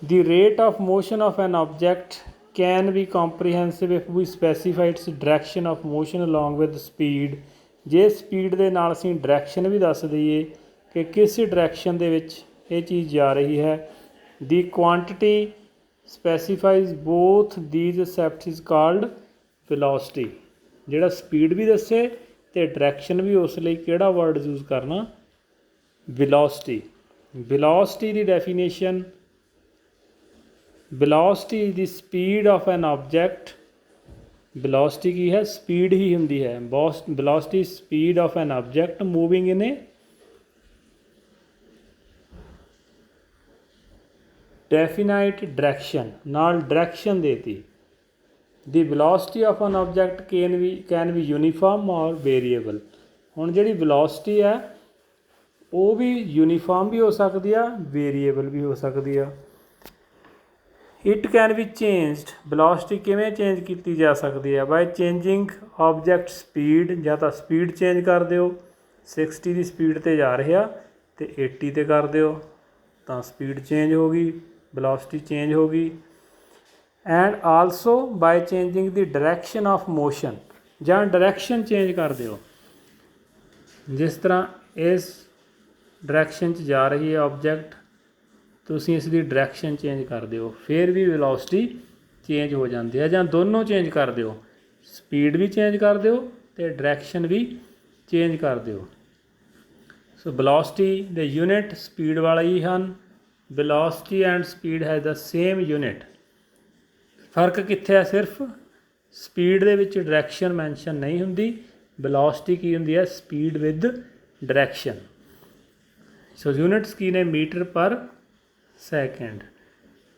The rate of motion of an object can be comprehensive if we specify its direction of motion along with speed। ਜੇ ਸਪੀਡ ਦੇ ਨਾਲ ਅਸੀਂ ਡਾਇਰੈਕਸ਼ਨ ਵੀ ਦੱਸ ਦਈਏ ਕਿ ਕਿਸ ਡਾਇਰੈਕਸ਼ਨ ਦੇ ਵਿੱਚ ਇਹ ਚੀਜ਼ ਜਾ ਰਹੀ ਹੈ। The quantity specifies both these aspects is called velocity। ਜਿਹੜਾ ਸਪੀਡ ਵੀ ਦੱਸੇ ਅਤੇ ਡਾਇਰੈਕਸ਼ਨ ਵੀ, ਉਸ ਲਈ ਕਿਹੜਾ ਵਰਡ ਯੂਜ਼ ਕਰਨਾ, ਵੈਲੋਸਿਟੀ। ਵੈਲੋਸਿਟੀ ਦੀ definition, velocity is the speed of an object. Velocity ਕੀ ਹੈ, ਸਪੀਡ ਹੀ ਹੁੰਦੀ ਹੈ। Velocity speed of an object moving in a definite direction, ਨਾਲ ਡਾਇਰੈਕਸ਼ਨ ਦੇਤੀ। The velocity of an object can be uniform or variable. ਹੁਣ ਜਿਹੜੀ velocity ਹੈ ਉਹ ਵੀ ਯੂਨੀਫਾਰਮ ਵੀ ਹੋ ਸਕਦੀ ਆ, ਵੇਰੀਏਬਲ ਵੀ ਹੋ ਸਕਦੀ ਆ। It can be changed, velocity ਕਿਵੇਂ ਚੇਂਜ ਕੀਤੀ ਜਾ ਸਕਦੀ ਹੈ, ਬਾਏ ਚੇਂਜਿੰਗ ਆਬਜੈਕਟ ਸਪੀਡ। ਜਾਂ ਤਾਂ ਸਪੀਡ ਚੇਂਜ ਕਰ ਦਿਓ, 60 ਦੀ ਸਪੀਡ 'ਤੇ ਜਾ ਰਿਹਾ ਅਤੇ 80 'ਤੇ ਕਰ ਦਿਓ ਤਾਂ ਸਪੀਡ ਚੇਂਜ ਹੋ ਗਈ, ਵੈਲੋਸਿਟੀ ਚੇਂਜ ਹੋ ਗਈ। And also bye changing the direction of motion, ਜਾਂ ਡਾਇਰੈਕਸ਼ਨ ਚੇਂਜ ਕਰ ਦਿਓ। ਜਿਸ ਤਰ੍ਹਾਂ ਇਸ ਡਾਇਰੈਕਸ਼ਨ 'ਚ ਜਾ ਰਹੀ ਹੈ ਆਬਜੈਕਟ, ਤੁਸੀਂ ਇਸ ਦੀ ਡਾਇਰੈਕਸ਼ਨ ਚੇਂਜ ਕਰ ਦਿਓ, ਫਿਰ ਵੀ ਵੈਲੋਸਿਟੀ ਚੇਂਜ ਹੋ ਜਾਂਦੀ ਹੈ। ਜਾਂ ਦੋਨੋਂ ਚੇਂਜ ਕਰ ਦਿਓ, ਸਪੀਡ ਵੀ ਚੇਂਜ ਕਰ ਦਿਓ ਅਤੇ ਡਾਇਰੈਕਸ਼ਨ ਵੀ ਚੇਂਜ ਕਰ ਦਿਓ। ਸੋ ਵੈਲੋਸਿਟੀ ਦੇ ਯੂਨਿਟ ਸਪੀਡ ਵਾਲੇ ਹੀ ਹਨ। Velocity and speed has the same unit. ਫਰਕ ਕਿੱਥੇ ਹੈ, ਸਿਰਫ ਸਪੀਡ ਦੇ ਵਿੱਚ ਡਾਇਰੈਕਸ਼ਨ ਮੈਂਸ਼ਨ ਨਹੀਂ ਹੁੰਦੀ, ਵੈਲੋਸਿਟੀ ਕੀ ਹੁੰਦੀ ਹੈ, speed with direction. So units ਕੀ ਨੇ, metre per second,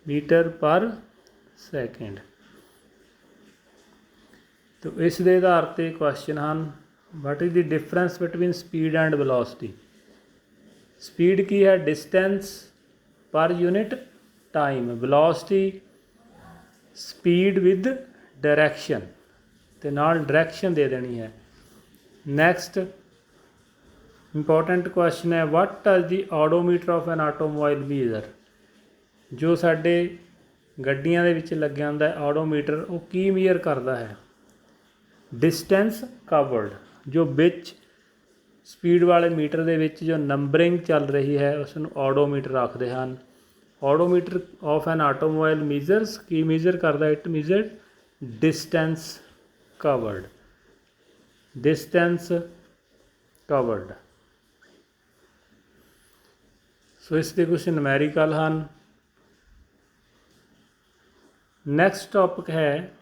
metre per second. ਤੋ ਇਸ ਦੇ ਆਧਾਰ 'ਤੇ ਕੁਐਸਚਨ ਹਨ, what is the difference between speed and velocity. Speed ਕੀ ਹੈ, distance per unit time. Velocity speed with direction, ਅਤੇ ਨਾਲ ਡਾਇਰੈਕਸ਼ਨ ਦੇ ਦੇਣੀ ਹੈ। ਨੈਕਸਟ ਇੰਪੋਰਟੈਂਟ ਕੁਐਸਚਨ ਹੈ, ਵਾਟ does the ਓਡੋਮੀਟਰ of N automobile ਮੀਜ਼ਰ। ਜੋ ਸਾਡੇ ਗੱਡੀਆਂ ਦੇ ਵਿੱਚ ਲੱਗਿਆ ਹੁੰਦਾ ਆਡੋਮੀਟਰ, ਉਹ ਕੀ ਮੀਅਰ ਕਰਦਾ ਹੈ? Distance covered. ਜੋ ਵਿੱਚ ਸਪੀਡ ਵਾਲੇ ਮੀਟਰ ਦੇ ਵਿੱਚ ਜੋ ਨੰਬਰਿੰਗ ਚੱਲ ਰਹੀ ਹੈ ਉਸ ਨੂੰ ਆਡੋਮੀਟਰ ਆਖਦੇ ਹਨ। ਆਡੋਮੀਟਰ ਆਫ ਐਨ ਆਟੋਮੋਬਾਈਲ ਮੀਜ਼ਰਸ, ਕੀ ਮੀਜ਼ਰ ਕਰਦਾ? It measure distance covered, distance covered. So ਇਸ ਦੇ ਕੁਛ ਨੂਮੈਰੀਕਲ ਹਨ। ਨੈਕਸਟ ਟੌਪਿਕ ਹੈ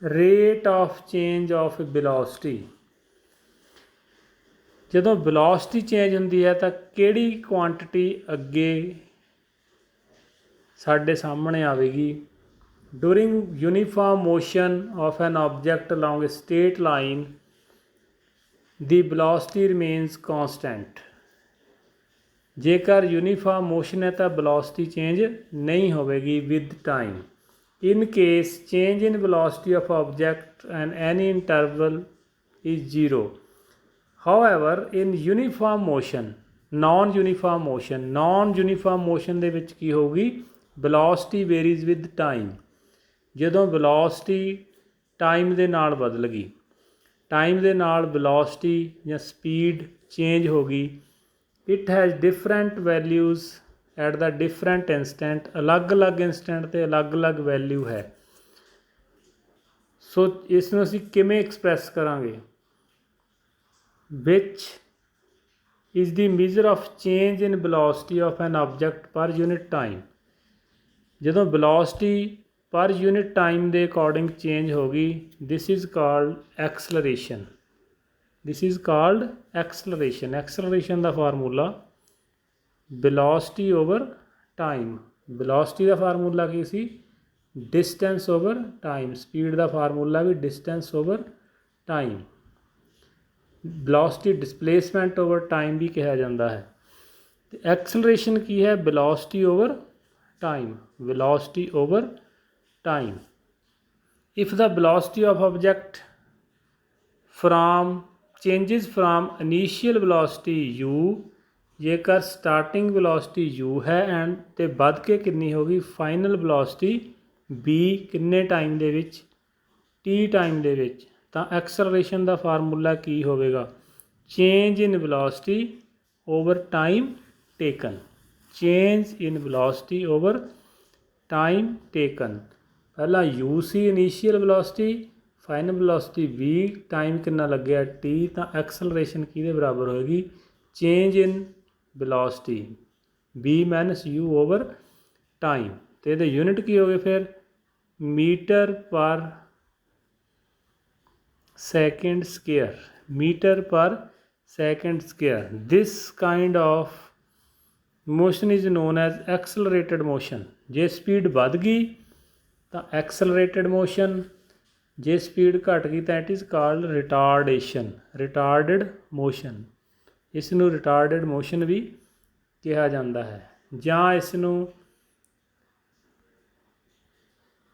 rate of change of velocity. ਜਦੋਂ ਵੈਲੋਸਿਟੀ ਚੇਂਜ ਹੁੰਦੀ ਹੈ ਤਾਂ ਕਿਹੜੀ ਕੁਆਂਟਿਟੀ ਅੱਗੇ ਸਾਡੇ ਸਾਹਮਣੇ ਆਵੇਗੀ? During uniform motion of an object along a straight line the velocity remains constant. ਜੇਕਰ ਯੂਨੀਫਾਰਮ ਮੋਸ਼ਨ ਹੈ ਤਾਂ ਵੈਲੋਸਿਟੀ ਚੇਂਜ ਨਹੀਂ ਹੋਵੇਗੀ with time. In case change in velocity of object and any interval is zero. However, in uniform motion, non-uniform motion ਦੇ ਵਿੱਚ ਕੀ ਹੋਊਗੀ? velocity varies with time. ਜਦੋਂ velocity time ਦੇ ਨਾਲ ਬਦਲ ਗਈ, time ਦੇ ਨਾਲ velocity ਜਾਂ speed change ਹੋ ਗਈ, it has different values at the different instant. ਅਲੱਗ-ਅਲੱਗ ਇੰਸਟੈਂਟ 'ਤੇ ਅਲੱਗ-ਅਲੱਗ ਵੈਲਿਊ ਹੈ। ਸੋ ਇਸ ਨੂੰ ਅਸੀਂ ਕਿਵੇਂ ਐਕਸਪ੍ਰੈਸ ਕਰਾਂਗੇ? Which is the measure of change in velocity of an object per unit time. ਜਦੋਂ ਵੈਲੋਸਿਟੀ ਪਰ ਯੂਨਿਟ ਟਾਈਮ ਦੇ ਅਕੋਰਡਿੰਗ ਚੇਂਜ ਹੋ ਗਈ, this is called acceleration. This is called acceleration. Acceleration ਦਾ formula velocity over time। velocity ਦਾ formula ਕੀ ਸੀ? distance over time। speed ਦਾ ਫਾਰਮੂਲਾ ਵੀ distance over time। velocity displacement over time ਵੀ ਕਿਹਾ ਜਾਂਦਾ ਹੈ। ਤੇ acceleration ਕੀ ਹੈ? velocity over time। velocity over time। if the velocity of object changes from initial velocity u, ਜੇਕਰ ਸਟਾਰਟਿੰਗ ਵੈਲੋਸਿਟੀ u ਹੈ ਐਂਡ ਤੇ ਵੱਧ ਕੇ ਕਿੰਨੀ ਹੋ ਗਈ? ਫਾਈਨਲ ਵੈਲੋਸਿਟੀ v ਕਿੰਨੇ ਟਾਈਮ ਦੇ ਵਿੱਚ? t ਟਾਈਮ ਦੇ ਵਿੱਚ। ਤਾਂ ਐਕਸਲਰੇਸ਼ਨ ਦਾ ਫਾਰਮੂਲਾ ਕੀ ਹੋਵੇਗਾ? Change in velocity over time taken. Change in velocity over time taken. ਪਹਿਲਾਂ u ਸੀ initial velocity, final velocity v, time ਕਿੰਨਾ ਲੱਗਿਆ t, ਤਾਂ ਐਕਸਲਰੇਸ਼ਨ ਕਿਹਦੇ ਬਰਾਬਰ ਹੋਏਗੀ? Change in velocity v minus u over time। ਤੇ ਇਹਦੇ ਯੂਨਿਟ ਕੀ ਹੋ ਗਏ ਫਿਰ? Metre per second square. Metre per second square. This kind of motion is known as accelerated motion. ਜੇ ਸਪੀਡ ਵੱਧ ਗਈ ਤਾਂ ਐਕਸਲਰੇਟਡ ਮੋਸ਼ਨ, ਜੇ ਸਪੀਡ ਘਟ ਗਈ ਤਾਂ it is called retardation. Retarded motion. ਇਸ ਨੂੰ ਰਿਟਾਰਡਡ ਮੋਸ਼ਨ ਵੀ ਕਿਹਾ ਜਾਂਦਾ ਹੈ। ਜਾਂ ਇਸ ਨੂੰ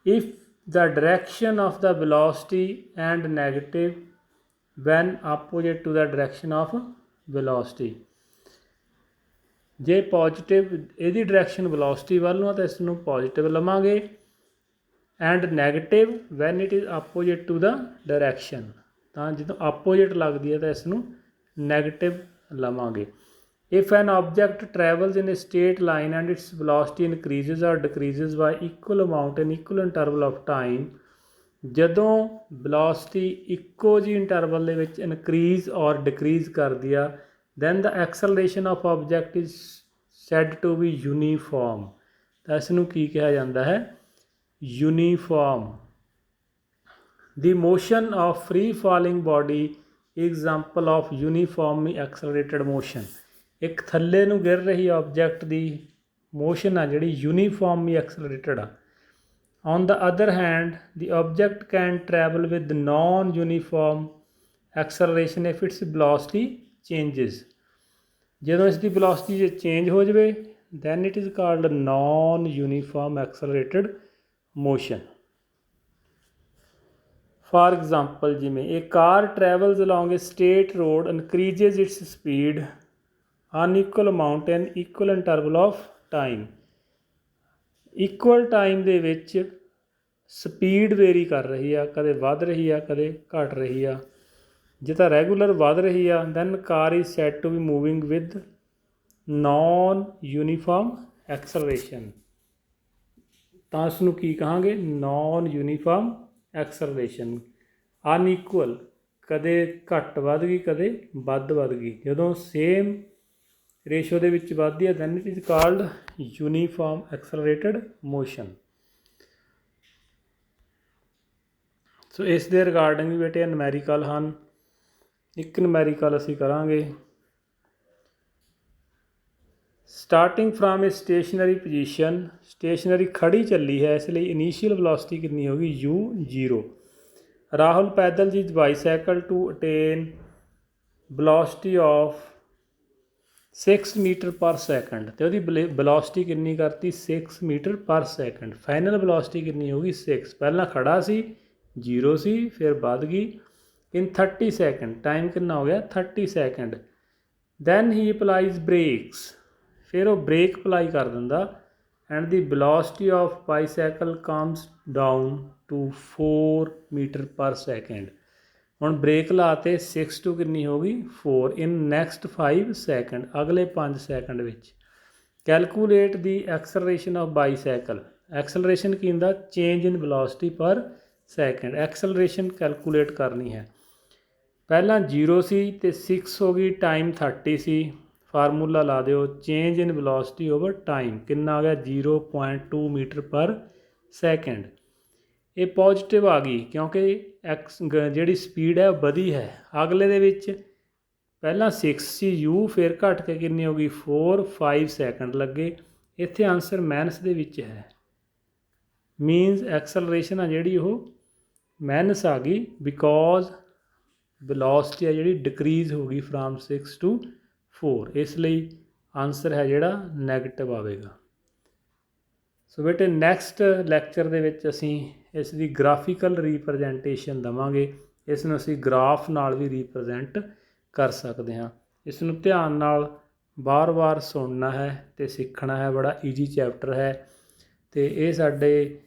if the direction of the velocity and negative when opposite to the direction of velocity। ਜੇ ਪੋਜ਼ਿਟਿਵ ਇਹਦੀ ਡਾਇਰੈਕਸ਼ਨ ਵੈਲੋਸਿਟੀ ਵੱਲ ਨੂੰ ਆ ਤਾਂ ਇਸ ਨੂੰ ਪੋਜ਼ਿਟਿਵ ਲਵਾਂਗੇ, and negative when it is opposite to the direction. ਤਾਂ ਜਦੋਂ ਆਪੋਜਿਟ ਲੱਗਦੀ ਹੈ ਤਾਂ ਇਸ ਨੂੰ ਨੈਗੇਟਿਵ ਲਵਾਂਗੇ। If an object travels in a straight line and its velocity increases or decreases by equal amount in equal interval of time, ਜਦੋਂ velocity ਇੱਕੋ ਜਿਹੀ ਇੰਟਰਵਲ ਦੇ ਵਿੱਚ ਇਨਕਰੀਜ਼ ਔਰ ਡਿਕਰੀਜ਼ ਕਰਦੀ ਆ, then the acceleration of object is said to be uniform। ਤਾਂ ਇਸ ਨੂੰ ਕੀ ਕਿਹਾ ਜਾਂਦਾ ਹੈ? uniform। The motion of free falling body example of uniformly accelerated motion। ਇੱਕ ਥੱਲੇ ਨੂੰ ਗਿਰ ਰਹੀ ਆਬਜੈਕਟ ਦੀ ਮੋਸ਼ਨ ਆ ਜਿਹੜੀ ਯੂਨੀਫਾਰਮਲੀ ਐਕਸਲਰੇਟਡ ਆ। On the other hand the object can travel with non uniform acceleration if its velocity changes. ਜਦੋਂ ਇਸ ਦੀ ਵੈਲੋਸਿਟੀ ਜੇ ਚੇਂਜ ਹੋ ਜਾਵੇ then it is called non uniform accelerated motion. For example ਜਿਵੇਂ ਇਹ car travels along a straight road increases its speed unequal amount and equal interval of time. ਇਕੁਅਲ time ਦੇ ਵਿੱਚ ਸਪੀਡ ਵੇਰੀ ਕਰ ਰਹੀ ਆ, ਕਦੇ ਵੱਧ ਰਹੀ ਆ ਕਦੇ ਘਟ ਰਹੀ ਆ। ਜੇ ਤਾਂ ਰੈਗੂਲਰ ਵੱਧ ਰਹੀ ਆ then car is said to be moving with non uniform acceleration, ਤਾਂ ਉਸ ਨੂੰ ਕੀ ਕਹਾਂਗੇ, ਨੋਨ ਯੂਨੀਫਾਰਮ ਐਕਸਲਰੇਸ਼ਨ। ਅਨਈਕੁਅਲ, ਕਦੇ ਘੱਟ ਵੱਧ ਗਈ ਕਦੇ ਵੱਧ ਗਈ। ਜਦੋਂ ਸੇਮ ਰੇਸ਼ੋ ਦੇ ਵਿੱਚ ਵੱਧਦੀ ਹੈ then it is called uniform accelerated motion. So ਇਸ ਦੇ ਰਿਗਾਰਡਿੰਗ ਵੀ ਬੇਟੇ ਨੂਮੈਰੀਕਲ ਹਨ। ਇੱਕ ਨੂਮੈਰੀਕਲ ਅਸੀਂ ਕਰਾਂਗੇ, starting from A stationery position, stationery ਖੜੀ ਚੱਲੀ ਹੈ ਇਸ ਲਈ ਇਨੀਸ਼ੀਅਲ ਵੈਲੋਸਿਟੀ ਕਿੰਨੀ ਹੋਗੀ u0। ਰਾਹੁਲ ਪੈਦਲ ਜੀ bicycle to attain velocity of 6 metre per second, ਅਤੇ ਉਹਦੀ ਵੈਲੋਸਿਟੀ ਕਿੰਨੀ ਕਰਤੀ 6 metre per second. Final velocity ਕਿੰਨੀ ਹੋਗੀ 6, ਪਹਿਲਾਂ ਖੜਾ ਸੀ 0 ਸੀ ਫਿਰ ਵੱਧ ਗਈ ਇਨ 30 ਸੈਕਿੰਡ, ਟਾਈਮ ਕਿੰਨਾ ਹੋ ਗਿਆ 30 second. Then he applies brakes, ਫਿਰ ਉਹ ਬ੍ਰੇਕ ਅਪਲਾਈ ਕਰ ਦਿੰਦਾ and the velocity of bicycle comes down to 4 metre per second. ਹੁਣ ਬ੍ਰੇਕ ਲਾ ਤੇ 6 ਟੂ ਕਿੰਨੀ ਹੋ ਗਈ 4 ਇਨ ਨੈਕਸਟ 5 ਸੈਕਿੰਡ, ਅਗਲੇ 5 ਸੈਕਿੰਡ ਵਿੱਚ। Calculate the acceleration of bicycle, acceleration ਕੀ ਹੁੰਦਾ ਚੇਂਜ ਇਨ ਵੈਲੋਸਿਟੀ ਪਰ ਸੈਕਿੰਡ, ਐਕਸਲਰੇਸ਼ਨ ਕੈਲਕੂਲੇਟ ਕਰਨੀ ਹੈ। ਪਹਿਲਾਂ 0 ਸੀ ਅਤੇ 6 ਹੋ ਗਈ, ਟਾਈਮ 30 ਸੀ, ਫਾਰਮੂਲਾ ਲਾ ਦਿਓ change in velocity over time ਕਿੰਨਾ ਆ ਗਿਆ 0.2 ਮੀਟਰ ਪਰ ਸੈਕਿੰਡ। ਇਹ ਪੋਜ਼ੀਟਿਵ ਆ ਗਈ ਕਿਉਂਕਿ ਜਿਹੜੀ ਸਪੀਡ ਹੈ ਉਹ ਵਧੀ ਹੈ। ਅਗਲੇ ਦੇ ਵਿੱਚ ਪਹਿਲਾਂ 6 ਸੀ u, ਫਿਰ ਘਟ ਕੇ ਕਿੰਨੀ ਹੋ ਗਈ 4, 5 ਸੈਕਿੰਡ ਲੱਗੇ। ਇੱਥੇ ਆਨਸਰ ਮਾਈਨਸ ਦੇ ਵਿੱਚ ਹੈ, ਮੀਨਸ ਐਕਸਲਰੇਸ਼ਨ ਆ ਜਿਹੜੀ ਉਹ ਮਾਈਨਸ ਆ ਗਈ ਬਿਕੋਜ਼ ਵੈਲੋਸਿਟੀ ਆ ਜਿਹੜੀ ਡਿਕਰੀਜ਼ ਹੋ ਗਈ ਫਰਾਮ 6 ਟੂ 4, ਇਸ ਲਈ ਆਨਸਰ ਹੈ ਜਿਹੜਾ ਨੈਗੇਟਿਵ ਆਵੇਗਾ। ਸੋ ਬੇਟੇ ਨੈਕਸਟ ਲੈਕਚਰ ਦੇ ਵਿੱਚ ਅਸੀਂ ਇਸ ਦੀ ਗ੍ਰਾਫੀਕਲ ਰੀਪ੍ਰਜੈਂਟੇਸ਼ਨ ਦੇਵਾਂਗੇ। ਇਸ ਨੂੰ ਅਸੀਂ ਗ੍ਰਾਫ ਨਾਲ ਵੀ ਰੀਪ੍ਰਜੈਂਟ ਕਰ ਸਕਦੇ ਹਾਂ। ਇਸ ਨੂੰ ਧਿਆਨ ਨਾਲ ਵਾਰ-ਵਾਰ ਸੁਣਨਾ ਹੈ ਅਤੇ ਸਿੱਖਣਾ ਹੈ, ਬੜਾ ਈਜੀ ਚੈਪਟਰ ਹੈ ਅਤੇ ਇਹ ਸਾਡੇ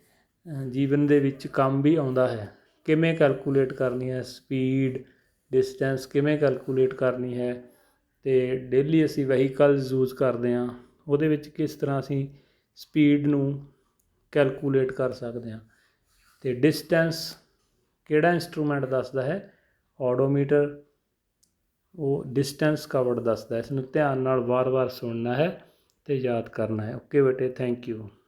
ਜੀਵਨ ਦੇ ਵਿੱਚ ਕੰਮ ਵੀ ਆਉਂਦਾ ਹੈ। ਕਿਵੇਂ ਕੈਲਕੂਲੇਟ ਕਰਨੀ ਹੈ ਸਪੀਡ, ਡਿਸਟੈਂਸ ਕਿਵੇਂ ਕੈਲਕੂਲੇਟ ਕਰਨੀ ਹੈ, ਅਤੇ ਡੇਲੀ ਅਸੀਂ ਵਹੀਕਲਸ ਯੂਜ਼ ਕਰਦੇ ਹਾਂ ਉਹਦੇ ਵਿੱਚ ਕਿਸ ਤਰ੍ਹਾਂ ਅਸੀਂ ਸਪੀਡ ਨੂੰ ਕੈਲਕੂਲੇਟ ਕਰ ਸਕਦੇ ਹਾਂ। ਅਤੇ ਡਿਸਟੈਂਸ ਕਿਹੜਾ ਇੰਸਟਰੂਮੈਂਟ ਦੱਸਦਾ ਹੈ, ਓਡੋਮੀਟਰ, ਉਹ ਡਿਸਟੈਂਸ ਕਵਰਡ ਦੱਸਦਾ। ਇਸ ਨੂੰ ਧਿਆਨ ਨਾਲ ਵਾਰ-ਵਾਰ ਸੁਣਨਾ ਹੈ ਅਤੇ ਯਾਦ ਕਰਨਾ ਹੈ। ਓਕੇ ਬੇਟੇ, ਥੈਂਕ ਯੂ।